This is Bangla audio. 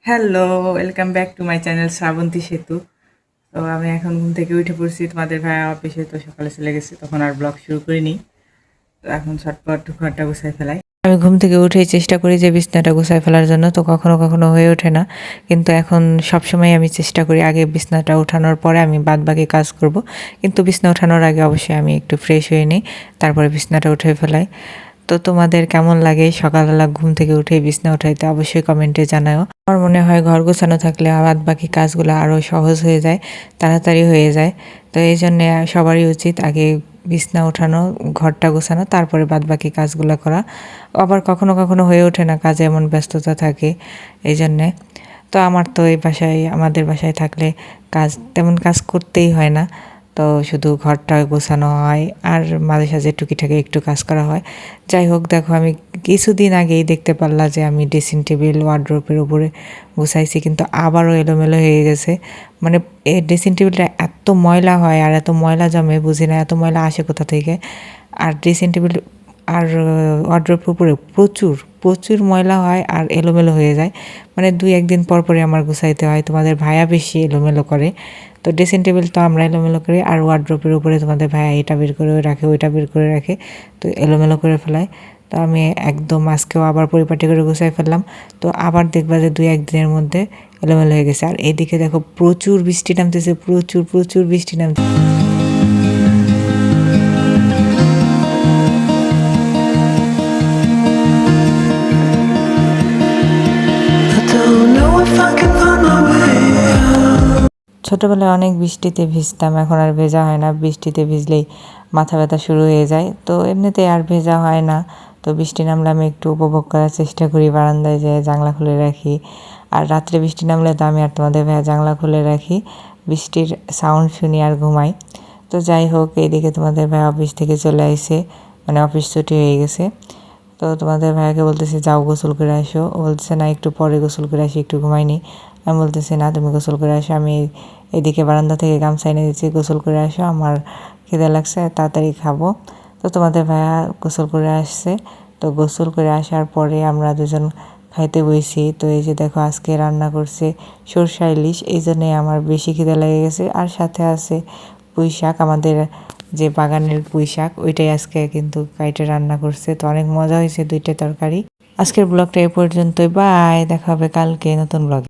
Hello, welcome back to my channel Srabanti Setu. তো আমি এখন ঘুম থেকে উঠে পড়ছি। তোমাদের ভাইয়া অফিসে তো সকালে চলে গেছে, তখন আর ব্লগ শুরু করিনি। তো এখন ঝটপট ঘরটা গুছাই ফেলাই। আমি ঘুম থেকে উঠেই চেষ্টা করি যে বিছনাটা গুছাই ফেলার জন্য, তো কখনো কখনো হয়ে ওঠে না। কিন্তু এখন সবসময় আমি চেষ্টা করি আগে বিছনাটা ওঠানোর পরে আমি বাদবাকি কাজ করব। কিন্তু বিছনা ওঠানোর আগে অবশ্যই আমি একটু ফ্রেশ হয়ে নিই, তারপরে বিছনাটা উঠে ফেলাই। তো তোমাদের কেমন লাগে সকালবেলা ঘুম থেকে উঠে বিছনা উঠাইতে অবশ্যই কমেন্টে জানাও। আমার মনে হয় ঘর গোছানো থাকলে বাদ বাকি কাজগুলো আরও সহজ হয়ে যায়, তাড়াতাড়ি হয়ে যায়। তো এই জন্যে সবারই উচিত আগে বিছনা ওঠানো, ঘরটা গোছানো, তারপরে বাদ বাকি কাজগুলো করা। আবার কখনো কখনো হয়ে ওঠে না, কাজে এমন ব্যস্ততা থাকে এই জন্যে। তো আমার তো এই বাসায়, আমাদের বাসায় থাকলে তেমন কাজ করতেই হয় না। তো শুধু ঘরটা গোছানো হয় আর মাঝে সাঝে টুকিটাকি একটু কাজ করা হয়। যাই হোক, দেখো আমি কিছুদিন আগেই দেখতে পারলাম যে আমি ড্রেসিং টেবিল ওয়ার্ড্রোবের উপরে গুছাইছি, কিন্তু আবারও এলোমেলো হয়ে গেছে। মানে এই ড্রেসিং টেবিলটা এত ময়লা হয় আর এত ময়লা জমে, বুঝি না এত ময়লা আসে কোথা থেকে। আর ড্রেসিং টেবিল আর ওয়ার্ড্রোবের উপরে প্রচুর প্রচুর ময়লা হয় আর এলোমেলো হয়ে যায়। মানে 2-1 দিন পর পরে আমার গুছাইতে হয়। তোমাদের ভাইয়া বেশি এলোমেলো করে। তো ড্রেসিং টেবিল তো আমরা এলোমেলো করি, আর ওয়ার্ড্রোবের উপরে তোমাদের ভাইয়া এটা বের করে রাখে, ওইটা বের করে রাখে, তো এলোমেলো করে ফেলায়। তো আমি একদম আজকেও আবার পরিপাটি করে গুছাই ফেললাম। তো আবার দেখবা যে 2-1 দিনের মধ্যে এলোমেলো হয়ে গেছে। আর এদিকে দেখো প্রচুর বৃষ্টি নামতেছে, প্রচুর প্রচুর বৃষ্টি নামতেছে। ছোটোবেলায় অনেক বৃষ্টিতে ভিজতাম, এখন আর ভেজা হয় না। বৃষ্টিতে ভিজলেই মাথা ব্যথা শুরু হয়ে যায়, তো এমনিতে আর ভেজা হয় না। তো বৃষ্টি নামলে আমি একটু উপভোগ করার চেষ্টা করি, বারান্দায় যেয়ে জানলা খুলে রাখি। আর রাত্রে বৃষ্টি নামলে তো আমি আর তোমাদের ভাইয়া জানলা খুলে রাখি, বৃষ্টির সাউন্ড শুনি আর ঘুমাই। তো যাই হোক, এইদিকে তোমাদের ভাই অফিস থেকে চলে আসে, মানে অফিস ছুটি হয়ে গেছে। তো তোমাদের ভাইয়াকে বলতেছি যাও গোসল করে আসো, ও বলতেছে না একটু পরে গোসল করে আসি, একটু ঘুমাইনি। আমি বলতেছি না তুমি গোসল করে আসো, আমি এদিকে বারান্দা থেকে গামছা এনে দিচ্ছি, গোসল করে আসো, আমার খিদে লাগছে, তাড়াতাড়ি খাবো। তো তোমাদের ভাইয়া গোসল করে আসছে। তো গোসল করে আসার পরে আমরা দুজন খাইতে বইছি। তো এই যে দেখো আজকে রান্না করছে সরষা ইলিশ, এই জন্যে আমার বেশি খিদে লেগে গেছে। আর সাথে আছে পুঁই শাক, আমাদের যে বাগানের পুঁই শাক, ওইটাই আজকে কিন্তু কাইটে রান্না করছে। তো অনেক মজা হয়েছে দুইটা তরকারি। আজকের ব্লগটা এ পর্যন্তই, বাই, দেখা হবে কালকে নতুন ব্লগে।